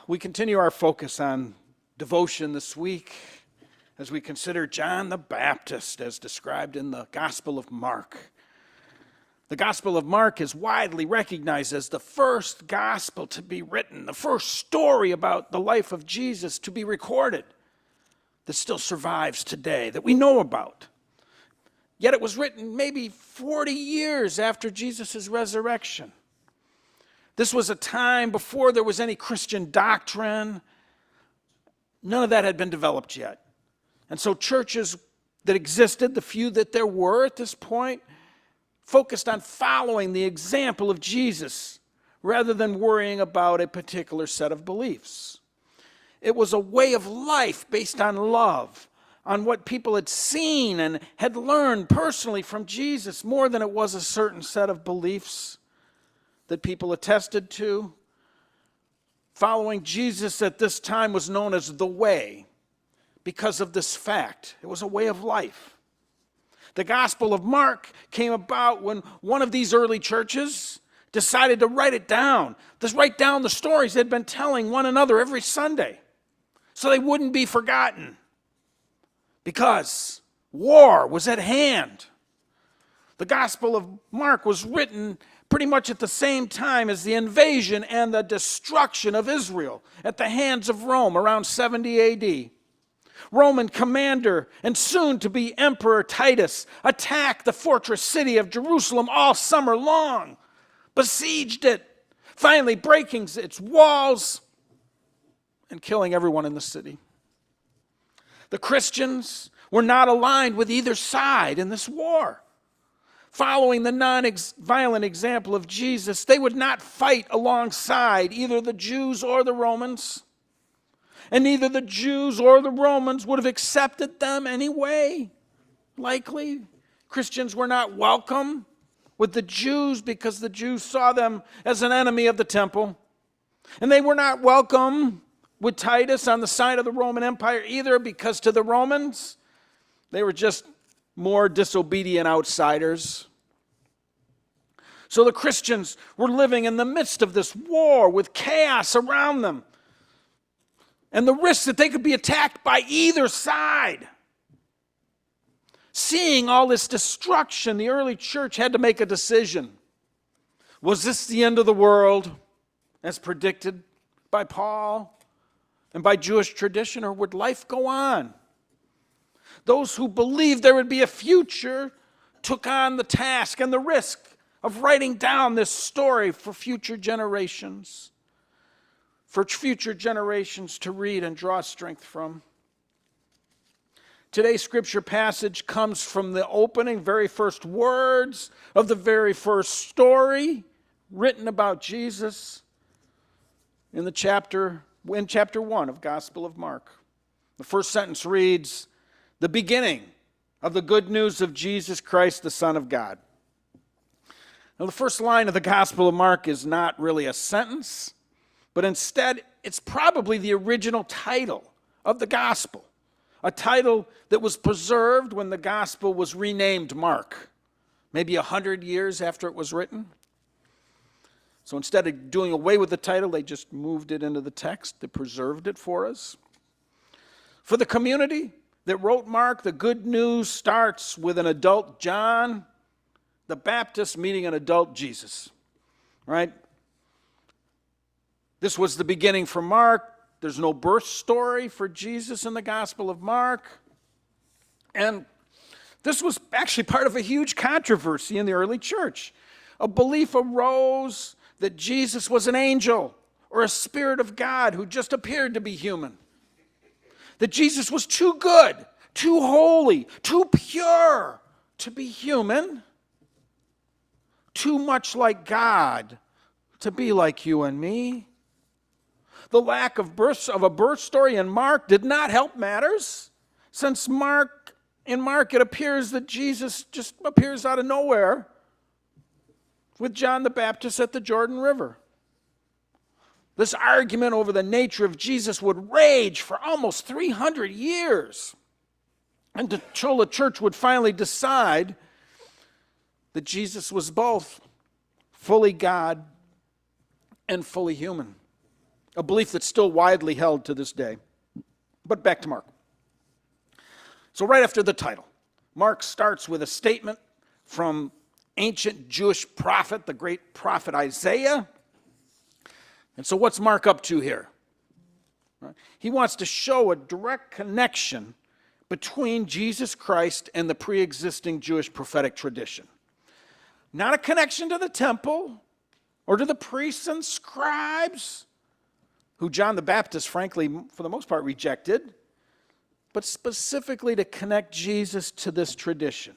We continue our focus on devotion this week as we consider John the Baptist as described in the Gospel of Mark. The Gospel of Mark is widely recognized as the first gospel to be written, the first story about the life of Jesus to be recorded that still survives today, that we know about. Yet it was written maybe 40 years after Jesus' resurrection. This was a time before there was any Christian doctrine. None of that had been developed yet. And so churches that existed, the few that there were at this point, focused on following the example of Jesus rather than worrying about a particular set of beliefs. It was a way of life based on love, on what people had seen and had learned personally from Jesus, more than it was a certain set of beliefs that people attested to. Following Jesus at this time was known as the way because of this fact. It was a way of life. The Gospel of Mark came about when one of these early churches decided to write it down. Just write down the stories they'd been telling one another every Sunday so they wouldn't be forgotten, because war was at hand. The Gospel of Mark was written pretty much at the same time as the invasion and the destruction of Israel at the hands of Rome around 70 AD. Roman commander and soon-to-be Emperor Titus attacked the fortress city of Jerusalem all summer long, besieged it, finally breaking its walls and killing everyone in the city. The Christians were not aligned with either side in this war. Following the non-violent example of Jesus, they would not fight alongside either the Jews or the Romans. And neither the Jews or the Romans would have accepted them anyway. Likely, Christians were not welcome with the Jews because the Jews saw them as an enemy of the temple. And they were not welcome with Titus on the side of the Roman Empire either, because to the Romans, they were just more disobedient outsiders. So the Christians were living in the midst of this war with chaos around them and the risk that they could be attacked by either side. Seeing all this destruction, the early church had to make a decision. Was this the end of the world, as predicted by Paul and by Jewish tradition, or would life go on? Those who believed there would be a future took on the task and the risk of writing down this story for future generations to read and draw strength from. Today's scripture passage comes from the opening, very first words of the very first story written about Jesus in chapter 1 of Gospel of Mark. The first sentence reads, "The beginning of the good news of Jesus Christ, the Son of God." Now, the first line of the Gospel of Mark is not really a sentence, but instead, it's probably the original title of the Gospel, a title that was preserved when the Gospel was renamed Mark, maybe 100 years after it was written. So instead of doing away with the title, they just moved it into the text. They preserved it for us. For the community that wrote Mark, the good news starts with an adult John the Baptist meeting an adult Jesus, right? This was the beginning for Mark. There's no birth story for Jesus in the Gospel of Mark. And this was actually part of a huge controversy in the early church. A belief arose that Jesus was an angel or a spirit of God who just appeared to be human. That Jesus was too good, too holy, too pure to be human, too much like God to be like you and me. The lack of a birth story in Mark did not help matters, since in Mark it appears that Jesus just appears out of nowhere with John the Baptist at the Jordan River. This argument over the nature of Jesus would rage for almost 300 years until the church would finally decide that Jesus was both fully God and fully human. a belief that's still widely held to this day. But back to Mark. So right after the title, Mark starts with a statement from ancient Jewish prophet, the great prophet Isaiah. And so what's Mark up to here? He wants to show a direct connection between Jesus Christ and the pre-existing Jewish prophetic tradition. Not a connection to the temple or to the priests and scribes, who John the Baptist, frankly, for the most part, rejected, but specifically to connect Jesus to this tradition.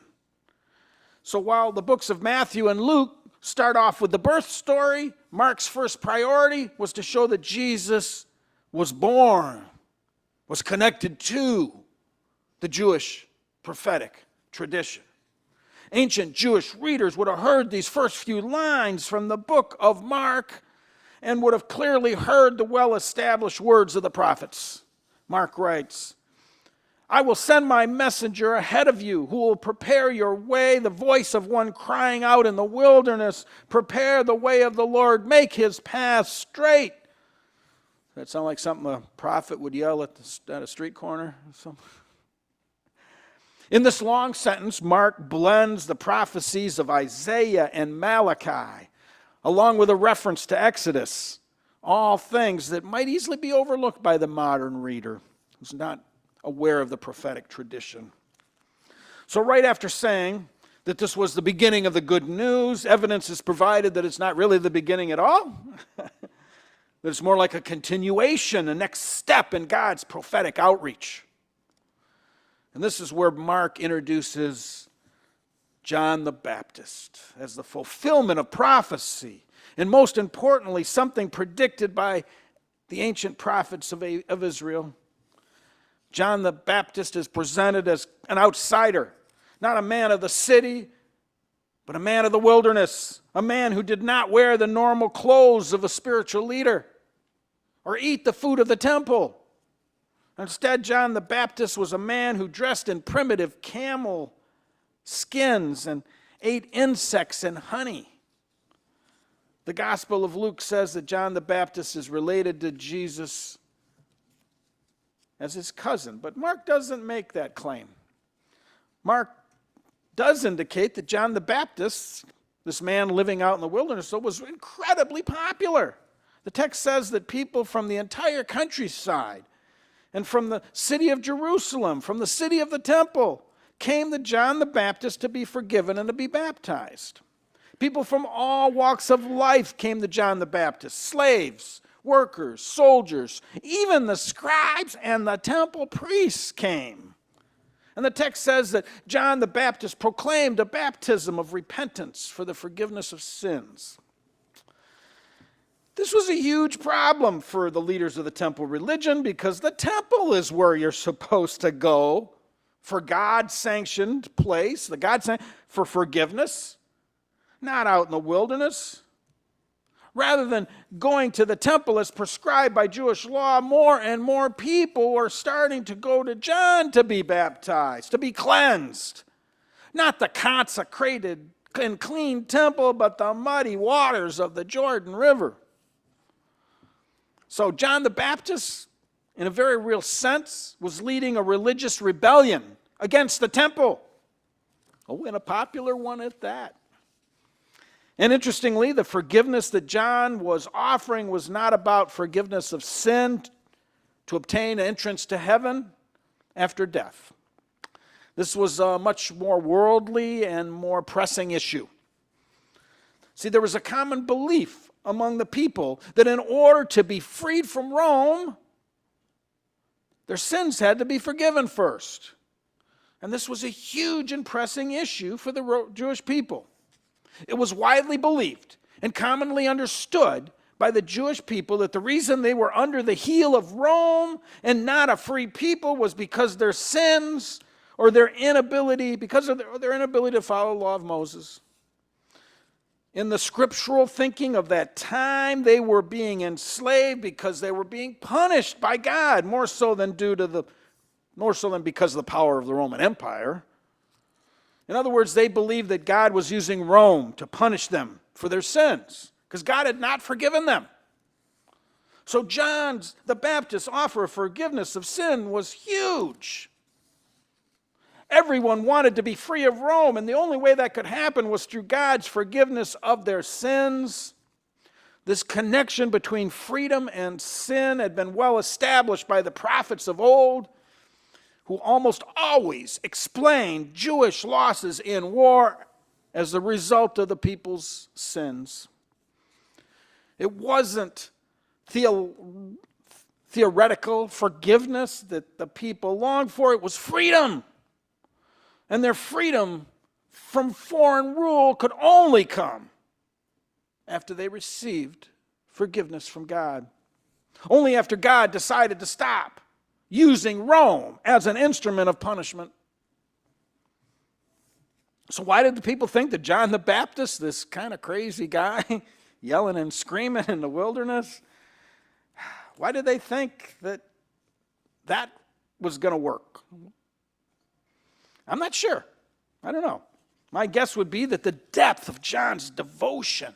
So while the books of Matthew and Luke start off with the birth story, Mark's first priority was to show that Jesus was born, was connected to the Jewish prophetic tradition. Ancient Jewish readers would have heard these first few lines from the book of Mark and would have clearly heard the well-established words of the prophets. Mark writes, "I will send my messenger ahead of you who will prepare your way, the voice of one crying out in the wilderness, prepare the way of the Lord, make his path straight." Does that sound like something a prophet would yell at a street corner? In this long sentence, Mark blends the prophecies of Isaiah and Malachi, along with a reference to Exodus, all things that might easily be overlooked by the modern reader who's not aware of the prophetic tradition. So right after saying that this was the beginning of the good news, evidence is provided that it's not really the beginning at all, that it's more like a continuation, a next step in God's prophetic outreach. And this is where Mark introduces John the Baptist as the fulfillment of prophecy, and most importantly, something predicted by the ancient prophets of Israel. John the Baptist is presented as an outsider, not a man of the city, but a man of the wilderness, a man who did not wear the normal clothes of a spiritual leader or eat the food of the temple. Instead, John the Baptist was a man who dressed in primitive camel skins and ate insects and honey. The Gospel of Luke says that John the Baptist is related to Jesus as his cousin, but Mark doesn't make that claim. Mark does indicate that John the Baptist, this man living out in the wilderness, was incredibly popular. The text says that people from the entire countryside and from the city of Jerusalem, from the city of the temple, came to John the Baptist to be forgiven and to be baptized. People from all walks of life came to John the Baptist: slaves, workers, soldiers, even the scribes and the temple priests came. And the text says that John the Baptist proclaimed a baptism of repentance for the forgiveness of sins. This was a huge problem for the leaders of the temple religion, because the temple is where you're supposed to go for God-sanctioned place, the God-sanctioned for forgiveness, not out in the wilderness. Rather than going to the temple as prescribed by Jewish law, more and more people were starting to go to John to be baptized, to be cleansed. Not the consecrated and clean temple, but the muddy waters of the Jordan River. So John the Baptist, in a very real sense, was leading a religious rebellion against the temple. Oh, and a popular one at that. And interestingly, the forgiveness that John was offering was not about forgiveness of sin to obtain entrance to heaven after death. This was a much more worldly and more pressing issue. See, there was a common belief among the people that in order to be freed from Rome, their sins had to be forgiven first. And this was a huge and pressing issue for the Jewish people. It was widely believed and commonly understood by the Jewish people that the reason they were under the heel of Rome and not a free people was because their sins or their inability, because of their inability to follow the law of Moses. In the scriptural thinking of that time, they were being enslaved because they were being punished by God, more so than because of the power of the Roman Empire. In other words, they believed that God was using Rome to punish them for their sins, because God had not forgiven them. So John the Baptist's offer of forgiveness of sin was huge. Everyone wanted to be free of Rome, and the only way that could happen was through God's forgiveness of their sins. This connection between freedom and sin had been well established by the prophets of old, who almost always explained Jewish losses in war as a result of the people's sins. It wasn't theoretical forgiveness that the people longed for. It was freedom. And their freedom from foreign rule could only come after they received forgiveness from God. Only after God decided to stop using Rome as an instrument of punishment. So why did the people think that John the Baptist, this kind of crazy guy, yelling and screaming in the wilderness, why did they think that that was going to work? I'm not sure. I don't know. My guess would be that the depth of John's devotion,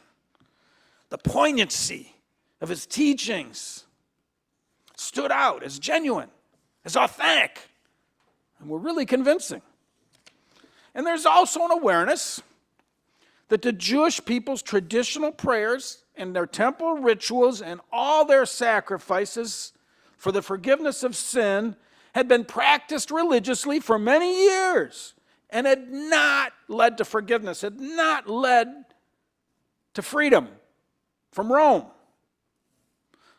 the poignancy of his teachings, stood out as genuine, as authentic, and were really convincing. And there's also an awareness that the Jewish people's traditional prayers and their temple rituals and all their sacrifices for the forgiveness of sin had been practiced religiously for many years and had not led to forgiveness, had not led to freedom from Rome.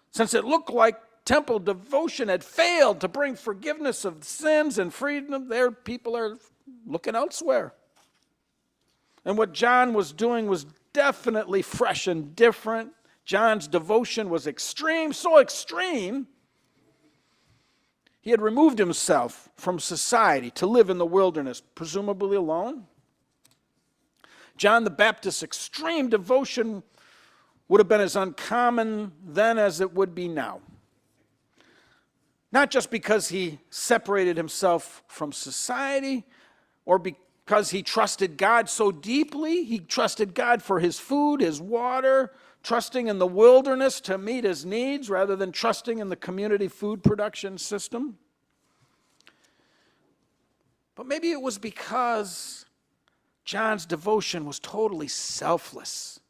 Since it looked like temple devotion had failed to bring forgiveness of sins and freedom, their people are looking elsewhere. And what John was doing was definitely fresh and different. John's devotion was extreme, so extreme, he had removed himself from society to live in the wilderness, presumably alone. John the Baptist's extreme devotion would have been as uncommon then as it would be now. Not just because he separated himself from society or because he trusted God so deeply. He trusted God for his food, his water, trusting in the wilderness to meet his needs rather than trusting in the community food production system. But maybe it was because John's devotion was totally selfless,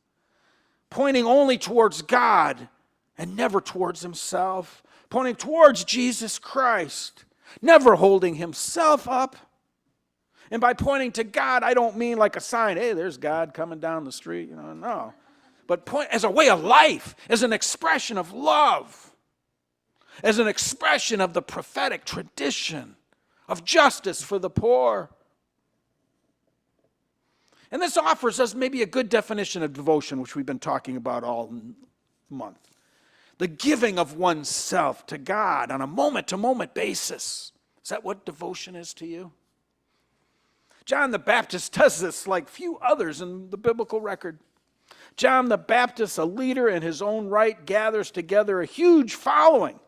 pointing only towards God and never towards himself, pointing towards Jesus Christ, never holding himself up. And by pointing to God, I don't mean like a sign, hey, there's God coming down the street, no. But point as a way of life, as an expression of love, as an expression of the prophetic tradition of justice for the poor. And this offers us maybe a good definition of devotion, which we've been talking about all month. The giving of oneself to God on a moment-to-moment basis. Is that what devotion is to you? John the Baptist does this like few others in the biblical record. John the Baptist, a leader in his own right, gathers together a huge following,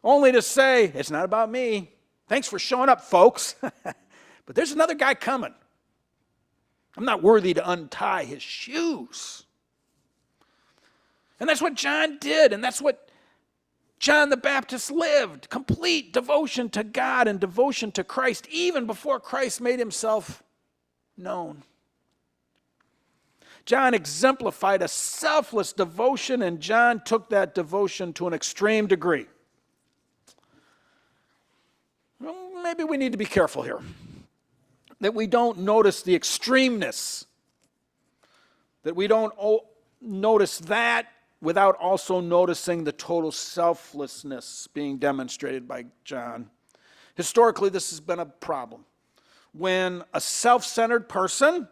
only to say, it's not about me. Thanks for showing up, folks. But there's another guy coming. I'm not worthy to untie his shoes. And that's what John did, and that's what John the Baptist lived. Complete devotion to God and devotion to Christ, even before Christ made himself known. John exemplified a selfless devotion, and John took that devotion to an extreme degree. Well, maybe we need to be careful here, that we don't notice the extremeness, that we don't notice that without also noticing the total selflessness being demonstrated by John. Historically, this has been a problem. When a self-centered person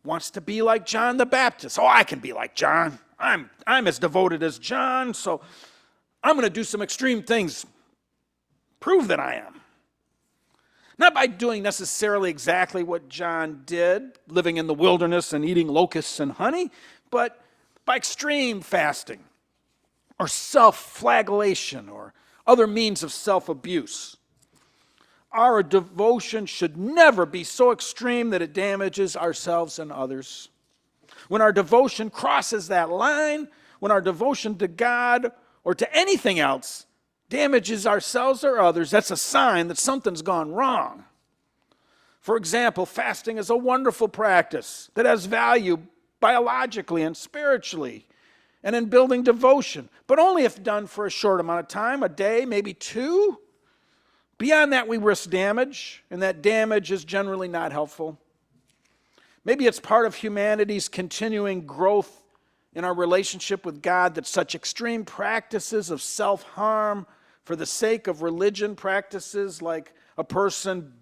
wants to be like John the Baptist. Oh, I can be like John. I'm as devoted as John, so I'm going to do some extreme things. Prove that I am. Not by doing necessarily exactly what John did, living in the wilderness and eating locusts and honey, but by extreme fasting or self-flagellation or other means of self-abuse. Our devotion should never be so extreme that it damages ourselves and others. When our devotion crosses that line, when our devotion to God or to anything else damages ourselves or others, that's a sign that something's gone wrong. For example, fasting is a wonderful practice that has value biologically and spiritually and in building devotion, but only if done for a short amount of time, a day, maybe two. Beyond that, we risk damage, and that damage is generally not helpful. Maybe it's part of humanity's continuing growth in our relationship with God that such extreme practices of self-harm for the sake of religion, practices like a person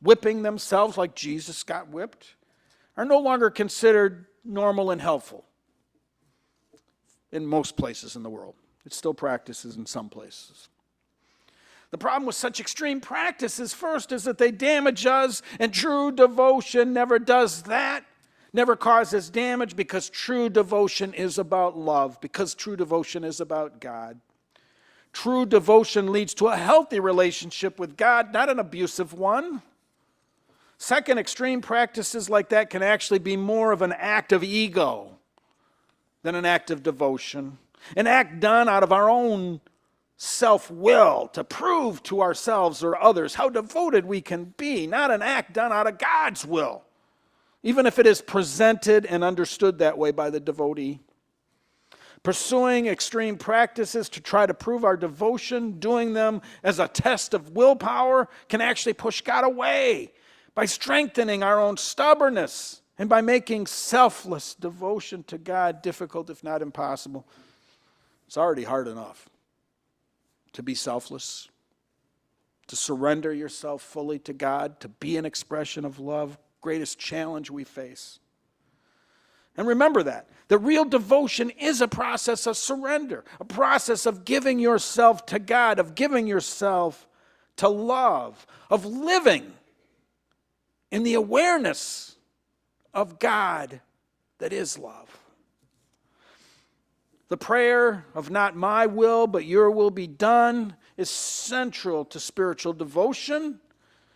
whipping themselves like Jesus got whipped, are no longer considered normal and helpful in most places in the world. It's still practices in some places. The problem with such extreme practices, first, is that they damage us, and true devotion never does that, never causes damage, because true devotion is about love, because true devotion is about God. True devotion leads to a healthy relationship with God, not an abusive one. Second, extreme practices like that can actually be more of an act of ego than an act of devotion. An act done out of our own self-will to prove to ourselves or others how devoted we can be, not an act done out of God's will, even if it is presented and understood that way by the devotee. Pursuing extreme practices to try to prove our devotion, doing them as a test of willpower, can actually push God away by strengthening our own stubbornness and by making selfless devotion to God difficult, if not impossible. It's already hard enough to be selfless, to surrender yourself fully to God, to be an expression of love, greatest challenge we face. And remember that real devotion is a process of surrender, a process of giving yourself to God, of giving yourself to love, of living in the awareness of God that is love. The prayer of not my will, but your will be done is central to spiritual devotion,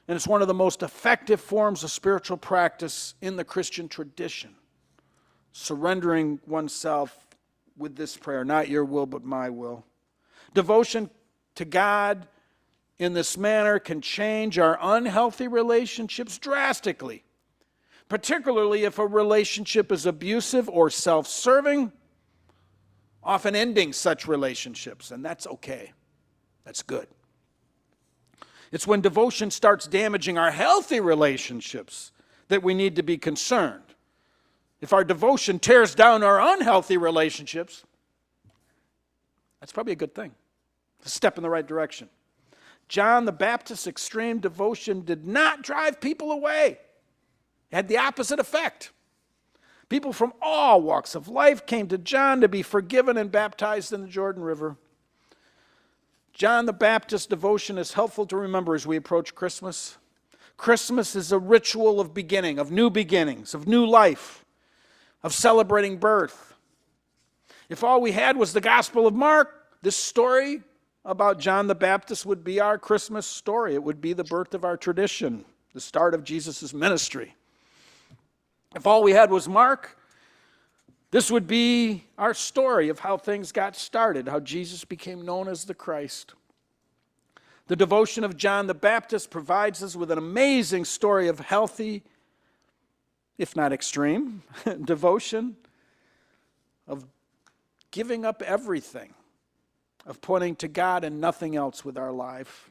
and it's one of the most effective forms of spiritual practice in the Christian tradition. Surrendering oneself with this prayer, not your will, but my will. Devotion to God in this manner can change our unhealthy relationships drastically, particularly if a relationship is abusive or self-serving, often ending such relationships, and that's okay. That's good. It's when devotion starts damaging our healthy relationships that we need to be concerned. If our devotion tears down our unhealthy relationships, that's probably a good thing. It's a step in the right direction. John the Baptist's extreme devotion did not drive people away. It had the opposite effect. People from all walks of life came to John to be forgiven and baptized in the Jordan River. John the Baptist's devotion is helpful to remember as we approach Christmas. Christmas is a ritual of beginning, of new beginnings, of new life, of celebrating birth. If all we had was the Gospel of Mark, this story about John the Baptist would be our Christmas story. It would be the birth of our tradition, the start of Jesus' ministry. If all we had was Mark, this would be our story of how things got started, how Jesus became known as the Christ. The devotion of John the Baptist provides us with an amazing story of healthy, if not extreme, devotion, of giving up everything, of pointing to God and nothing else with our life.